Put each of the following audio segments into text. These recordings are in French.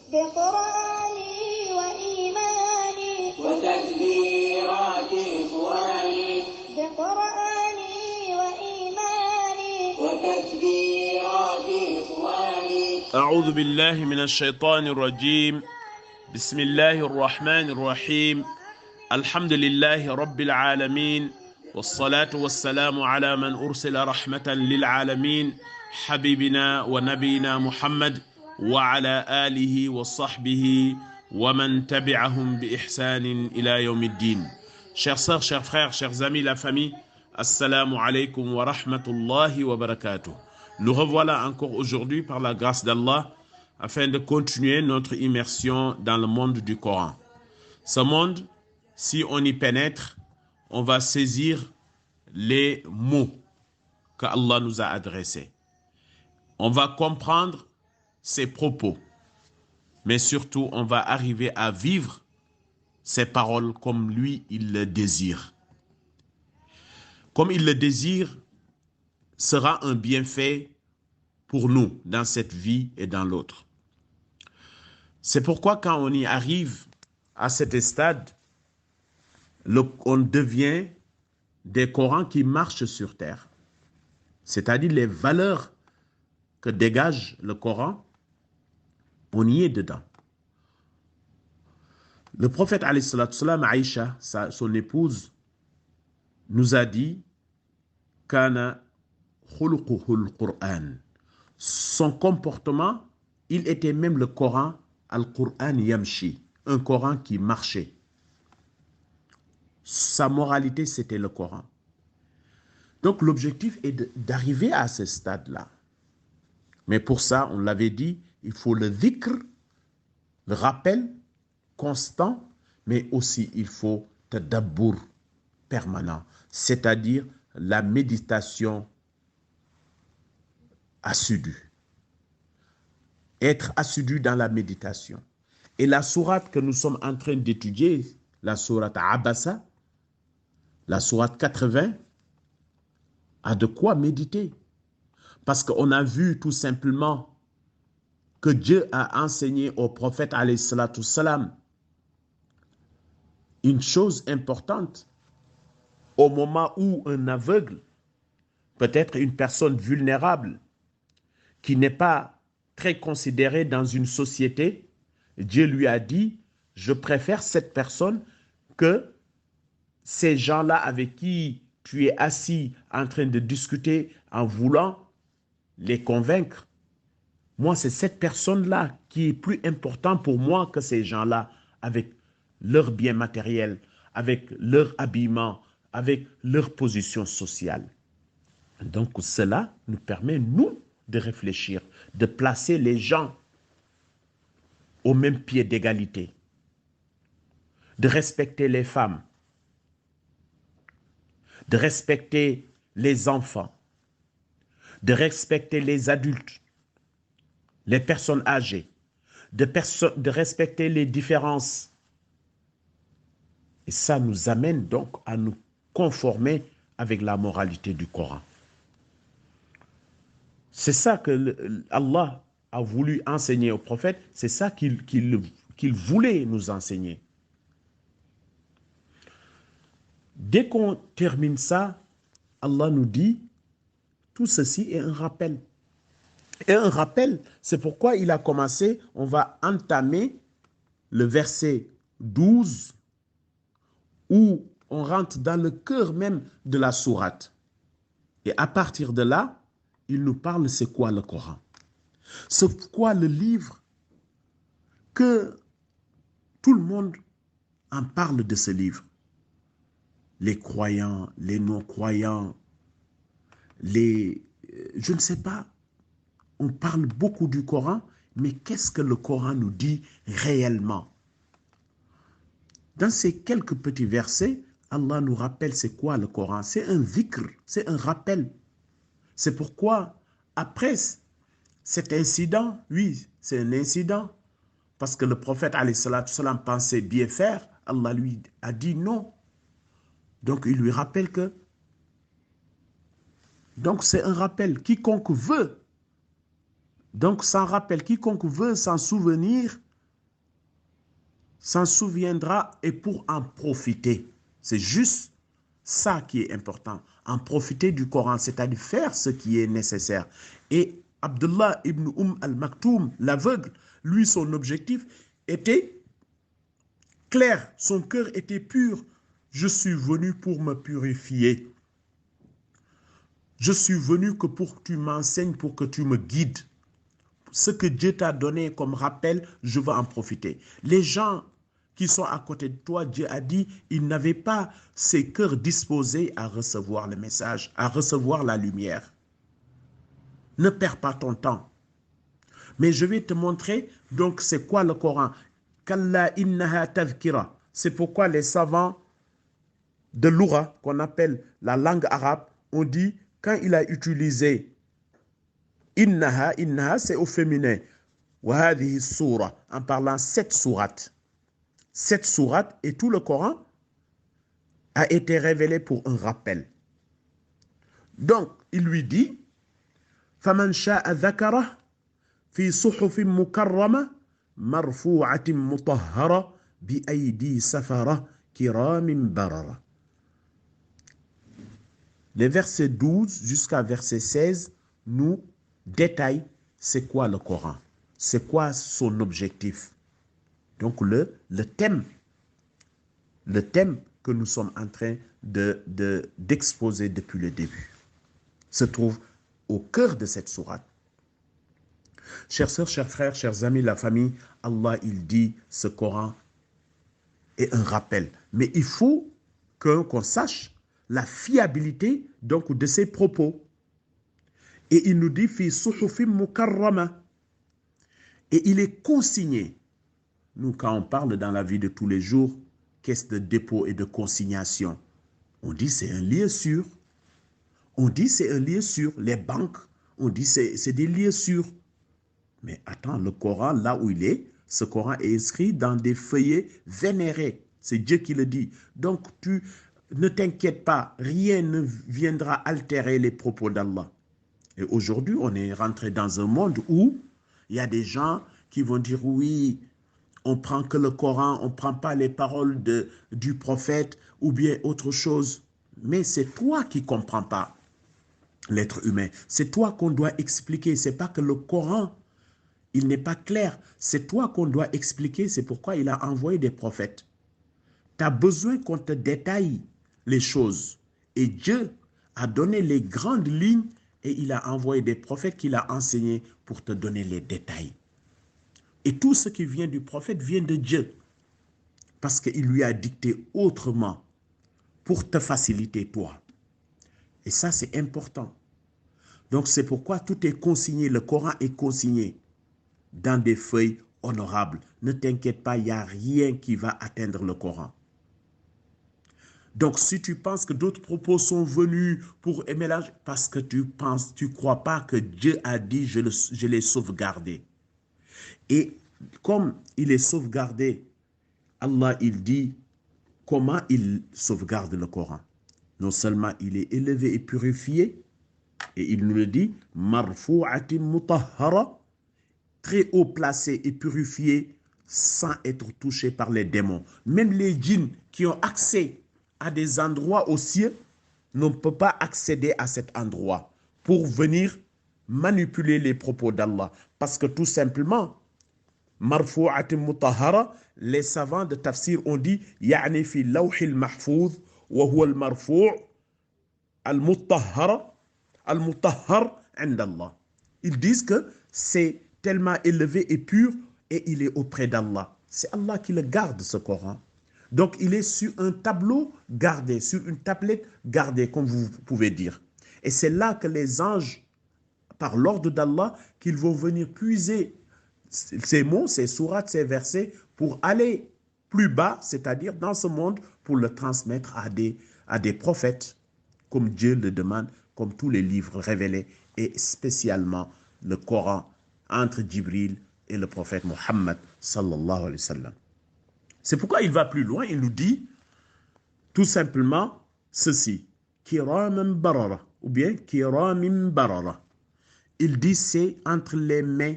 بقرآني وإيماني وتكبيرات إخواني بقرآني وإيماني وتكبيرات إخواني. أعوذ بالله من الشيطان الرجيم. بسم الله الرحمن الرحيم. الحمد لله رب العالمين، والصلاة والسلام على من أرسل رحمة للعالمين، حبيبنا ونبينا محمد وعلى آله وصحبه ومن تبعهم بإحسان إلى يوم الدين. Chers sœurs, chers frères, chers amis, la famille, assalamu alaikum wa rahmatullahi wa barakatuh. Nous revoilà encore aujourd'hui par la grâce d'Allah afin de continuer notre immersion dans le monde du Coran. Ce monde, si on y pénètre, on va saisir les mots que Allah nous a adressés. On va comprendre ses propos, mais surtout on va arriver à vivre ses paroles comme lui, il le désire. Comme il le désire, sera un bienfait pour nous dans cette vie et dans l'autre. C'est pourquoi quand on y arrive à cet stade, on devient des Corans qui marchent sur terre. C'est-à-dire les valeurs que dégage le Coran, on y est dedans. Le prophète alayhi salatu salam, Aïcha, son épouse, nous a dit Kana khuluquhul Qur'an. Son comportement, il était même le Coran, Al-Qur'an Yamshi, un Coran qui marchait. Sa moralité, c'était le Coran. Donc l'objectif est d'arriver à ce stade-là. Mais pour ça, on l'avait dit, il faut le dhikr, le rappel constant, mais aussi il faut tadabbur permanent, c'est-à-dire la méditation assidue. Être assidu dans la méditation. Et la sourate que nous sommes en train d'étudier, la sourate Abasa, la sourate 80, a de quoi méditer. Parce qu'on a vu tout simplement que Dieu a enseigné au prophète alayhi salatu salam une chose importante. Au moment où un aveugle, peut-être une personne vulnérable, qui n'est pas très considérée dans une société, Dieu lui a dit, je préfère cette personne que ces gens-là avec qui tu es assis en train de discuter en voulant les convaincre. Moi, c'est cette personne-là qui est plus importante pour moi que ces gens-là avec leurs biens matériels, avec leur habillement, avec leur position sociale. Donc cela nous permet, nous, de réfléchir, de placer les gens au même pied d'égalité, de respecter les femmes, de respecter les enfants, de respecter les adultes, les personnes âgées, de respecter les différences. Et ça nous amène donc à nous conformer avec la moralité du Coran. C'est ça que Allah a voulu enseigner au prophète, c'est ça qu'il voulait nous enseigner. Dès qu'on termine ça, Allah nous dit, tout ceci est un rappel. Et un rappel, c'est pourquoi il a commencé, on va entamer le verset 12, où on rentre dans le cœur même de la sourate. Et à partir de là, il nous parle c'est quoi le Coran. C'est quoi le livre que tout le monde en parle de ce livre. Les croyants, les non-croyants, je ne sais pas, on parle beaucoup du Coran, mais qu'est-ce que le Coran nous dit réellement? Dans ces quelques petits versets, Allah nous rappelle c'est quoi le Coran. C'est un dhikr, c'est un rappel. C'est pourquoi, après cet incident, oui, c'est un incident, parce que le prophète alayhi salatu salam pensait bien faire, Allah lui a dit non. Donc il lui rappelle que, donc c'est un rappel, quiconque veut, donc sans rappel, quiconque veut s'en souvenir, s'en souviendra et pour en profiter. C'est juste ça qui est important. En profiter du Coran, c'est-à-dire faire ce qui est nécessaire. Et Abdullah ibn al-Maktoum, l'aveugle, lui, son objectif était clair. Son cœur était pur. Je suis venu pour me purifier. Je suis venu que pour que tu m'enseignes, pour que tu me guides. Ce que Dieu t'a donné comme rappel, je veux en profiter. Les gens qui sont à côté de toi, Dieu a dit, ils n'avaient pas ces cœurs disposés à recevoir le message, à recevoir la lumière. Ne perds pas ton temps. Mais je vais te montrer, donc, c'est quoi le Coran. Kalla innaha tadhkira. C'est pourquoi les savants de l'Oura, qu'on appelle la langue arabe, ont dit, quand il a utilisé innaha, c'est au féminin, wa hadhihi soura, en parlant 7 sourates. 7 sourates et tout le Coran a été révélé pour un rappel. Donc, il lui dit, فَمَنْ شَاءَ ذَكَرَهُ فِي صُحُفٍ مُكَرَّمَةٍ مَرْفُوعَةٍ مُطَهَّرَةٍ بِأَيْدِي سَفَرَةٍ كِرَامٍ بَرَرَةٍ. Les versets 12 jusqu'à verset 16 nous détaillent c'est quoi le Coran, c'est quoi son objectif. Donc le thème que nous sommes en train d'exposer depuis le début se trouve au cœur de cette sourate. Chères sœurs, chers frères, chers amis, la famille, Allah, il dit, ce Coran est un rappel. Mais il faut qu'on sache la fiabilité donc de ses propos. Et il nous dit, fi suhufim mukarrama. Et il est consigné. Nous, quand on parle dans la vie de tous les jours, caisse de dépôt et de consignation, on dit c'est un lieu sûr. On dit c'est un lieu sûr. Les banques, on dit c'est des lieux sûrs. Mais attends, le Coran, là où il est, ce Coran est inscrit dans des feuillets vénérés. C'est Dieu qui le dit. Donc, ne t'inquiète pas, rien ne viendra altérer les propos d'Allah. Et aujourd'hui, on est rentré dans un monde où il y a des gens qui vont dire oui, on prend que le Coran, on ne prend pas les paroles du prophète ou bien autre chose. Mais c'est toi qui ne comprends pas l'être humain. C'est toi qu'on doit expliquer. Ce n'est pas que le Coran, il n'est pas clair. C'est toi qu'on doit expliquer. C'est pourquoi il a envoyé des prophètes. Tu as besoin qu'on te détaille les choses. Et Dieu a donné les grandes lignes et il a envoyé des prophètes qu'il a enseignés pour te donner les détails. Et tout ce qui vient du prophète vient de Dieu. Parce qu'il lui a dicté autrement pour te faciliter toi. Et ça, c'est important. Donc, c'est pourquoi tout est consigné. Le Coran est consigné dans des feuilles honorables. Ne t'inquiète pas, il n'y a rien qui va atteindre le Coran. Donc, si tu penses que d'autres propos sont venus pour émélanger, parce que tu crois pas que Dieu a dit, je l'ai sauvegardé. Et comme il est sauvegardé, Allah, il dit comment il sauvegarde le Coran. Non seulement il est élevé et purifié, et il nous le dit, marfou'atin mutahhara, très haut placé et purifié, sans être touché par les démons. Même les djinns qui ont accès à des endroits aux cieux ne peuvent pas accéder à cet endroit pour venir manipuler les propos d'Allah. Parce que tout simplement, marfou'atin mutahhara, les savants de tafsir ont dit ya'ni fi lawhil mahfouz wa huwa al-marfou' al-mutahhara al-mutahhar 'inda Allah. Ils disent que c'est tellement élevé et pur et il est auprès d'Allah. C'est Allah qui le garde, ce Coran. Donc, il est sur un tableau gardé, sur une tablette gardée, comme vous pouvez dire. Et c'est là que les anges, par l'ordre d'Allah, qu'ils vont venir puiser ces mots, ces sourates, ces versets, pour aller plus bas, c'est-à-dire dans ce monde, pour le transmettre à des prophètes, comme Dieu le demande, comme tous les livres révélés, et spécialement le Coran, entre Djibril et le prophète Mohammed, sallallahu alayhi wa sallam. C'est pourquoi il va plus loin, il nous dit tout simplement ceci, Kiraman barara, ou bien Kiramin barara. Il dit c'est entre les mains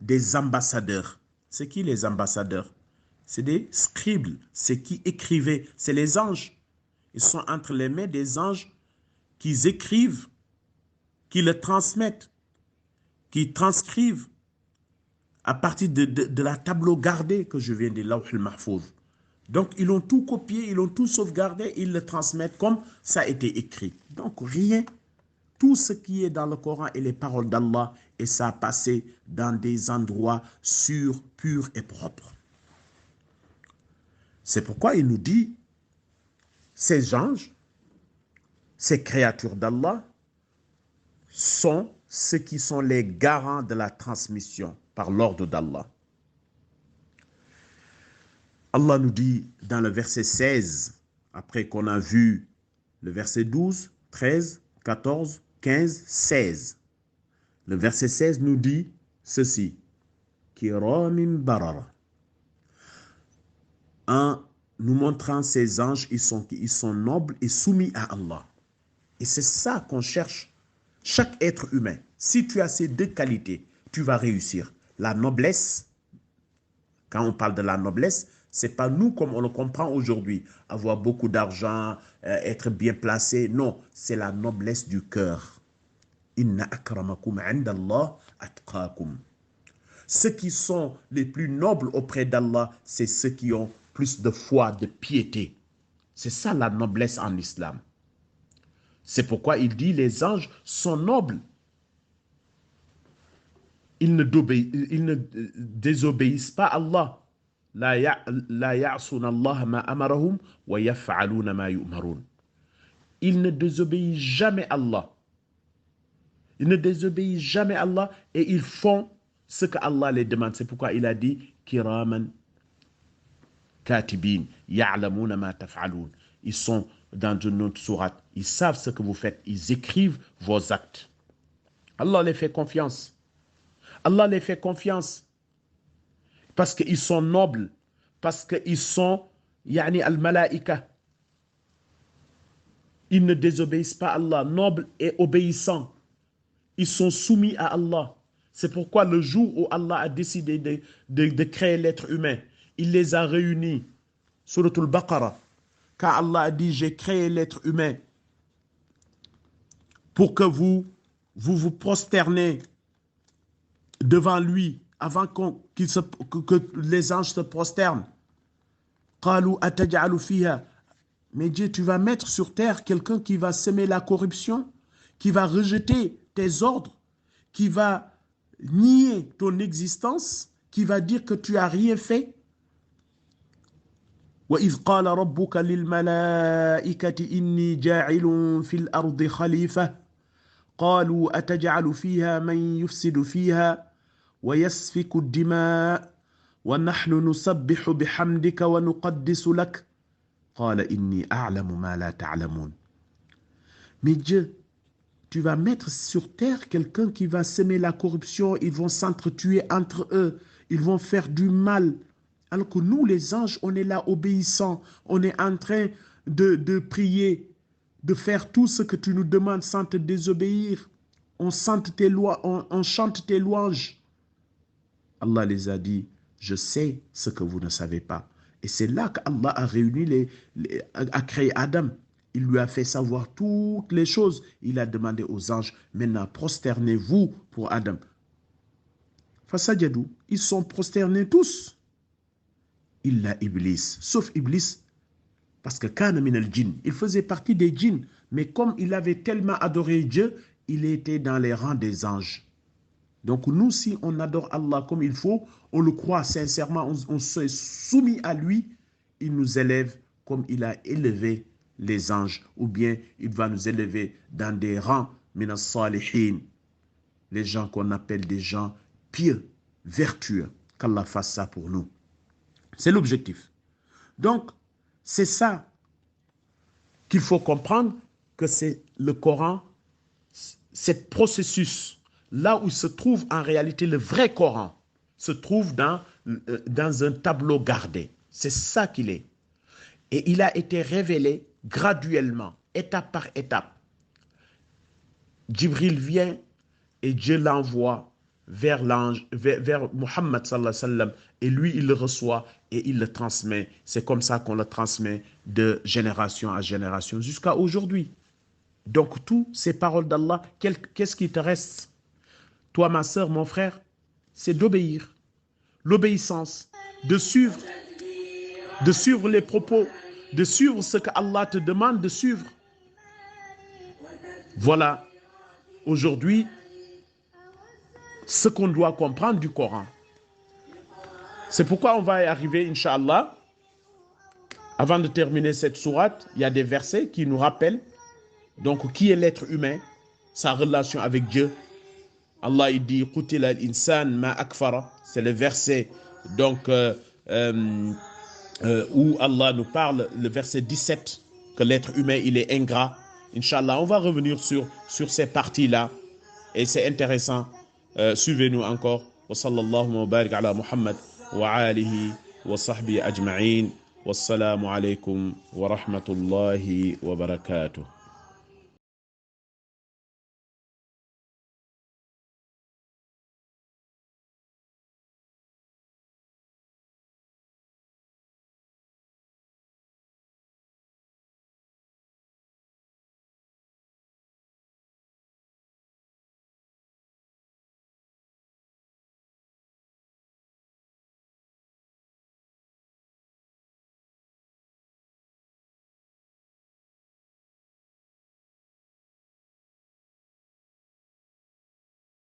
des ambassadeurs. C'est qui les ambassadeurs? C'est des scribes, c'est qui écrivaient, c'est les anges. Ils sont entre les mains des anges qui écrivent, qui le transmettent, qui transcrivent à partir de la tableau gardée que je viens de Lawh al-Mahfouz. Donc, ils ont tout copié, ils ont tout sauvegardé, ils le transmettent comme ça a été écrit. Donc, rien, tout ce qui est dans le Coran est les paroles d'Allah et ça a passé dans des endroits sûrs, purs et propres. C'est pourquoi il nous dit, ces anges, ces créatures d'Allah, sont ceux qui sont les garants de la transmission par l'ordre d'Allah. Allah nous dit dans le verset 16, après qu'on a vu le verset 12, 13, 14, 15, 16. Le verset 16 nous dit ceci, Kiramin barara. En nous montrant ces anges, ils sont nobles et soumis à Allah. Et c'est ça qu'on cherche. Chaque être humain, si tu as ces deux qualités, tu vas réussir. La noblesse, quand on parle de la noblesse, ce n'est pas nous comme on le comprend aujourd'hui, avoir beaucoup d'argent, être bien placé. Non, c'est la noblesse du cœur. Inna akramakum indallah atqakum. Ceux qui sont les plus nobles auprès d'Allah, c'est ceux qui ont plus de foi, de piété. C'est ça la noblesse en islam. C'est pourquoi il dit les anges sont nobles. Ils ne désobéissent pas à Allah. La ya'suna Allah ma amarahum wa yaf'aluna ma yu'marun. Ils ne désobéissent jamais à Allah. Ils ne désobéissent jamais à Allah et ils font ce que Allah les demande. C'est pourquoi il a dit kiraman katibin ya'lamuna ma taf'alun. Ils sont dans une autre sourate. Ils savent ce que vous faites. Ils écrivent vos actes. Allah les fait confiance. Allah les fait confiance. Parce qu'ils sont nobles. Parce qu'ils sont al-malaïka. Ils ne désobéissent pas à Allah. Nobles et obéissants. Ils sont soumis à Allah. C'est pourquoi le jour où Allah a décidé de créer l'être humain, il les a réunis. Surat al-Baqarah. Quand Allah a dit, j'ai créé l'être humain pour que vous prosternez devant lui avant que les anges se prosternent. Mais Dieu, tu vas mettre sur terre quelqu'un qui va semer la corruption, qui va rejeter tes ordres, qui va nier ton existence, qui va dire que tu n'as rien fait. وَإِذْ قَالَ رَبُّكَ لِلْمَلَائِكَةِ إِنِّي جَاعِلٌ فِي الْأَرْضِ خَلِيفَةً قَالُوا أَتَجْعَلُ فِيهَا مَنْ يُفْسِدُ فِيهَا وَيَسْفِكُ الدِّمَاءَ وَنَحْنُ نُسَبِّحُ بِحَمْدِكَ وَنُقَدِّسُ لَكَ قَالَ إِنِّي أَعْلَمُ مَا لَا تَعْلَمُونَ. Mais Dieu, tu vas mettre sur terre quelqu'un qui va semer la corruption, ils vont s'entretuer entre eux, ils vont faire du mal. Alors que nous, les anges, on est là obéissants, on est en train de prier, de faire tout ce que tu nous demandes sans te désobéir. On chante tes louanges. Allah les a dit, je sais ce que vous ne savez pas. Et c'est là qu'Allah a réuni a créé Adam. Il lui a fait savoir toutes les choses. Il a demandé aux anges, maintenant prosternez-vous pour Adam. Fasajadou, ils sont prosternés tous. Illa Iblis, sauf Iblis, parce que kana min al-jinn, il faisait partie des djinns, mais comme il avait tellement adoré Dieu, il était dans les rangs des anges. Donc nous, si on adore Allah comme il faut, on le croit sincèrement, on se soumet à lui, il nous élève comme il a élevé les anges, ou bien il va nous élever dans des rangs min as-salihin, les gens qu'on appelle des gens pieux, vertueux, qu'Allah fasse ça pour nous. C'est l'objectif. Donc, c'est ça qu'il faut comprendre, que c'est le Coran, ce processus, là où se trouve en réalité le vrai Coran, se trouve dans un tableau gardé. C'est ça qu'il est. Et il a été révélé graduellement, étape par étape. Djibril vient et Dieu l'envoie vers l'ange, vers Muhammad sallallahu alayhi wa sallam, et lui il le reçoit et il le transmet. C'est comme ça qu'on le transmet de génération à génération jusqu'à aujourd'hui. Donc, toutes ces paroles d'Allah, qu'est-ce qui te reste? Toi, ma sœur, mon frère, c'est d'obéir. L'obéissance, de suivre les propos, de suivre ce que Allah te demande de suivre. Voilà, aujourd'hui, ce qu'on doit comprendre du Coran. C'est pourquoi on va y arriver, Inch'Allah. Avant de terminer cette sourate, il y a des versets qui nous rappellent donc qui est l'être humain, sa relation avec Dieu. Allah il dit Qutila al-insan ma akfara. C'est le verset donc où Allah nous parle, le verset 17, que l'être humain il est ingrat. Inch'Allah, on va revenir sur ces parties-là et c'est intéressant. Suivez-nous encore. Wa sallallahu wa barik ala Muhammad wa alihi wa sahbihi ajma'in. Wassalamu alaikum wa rahmatullahi wa barakatuh.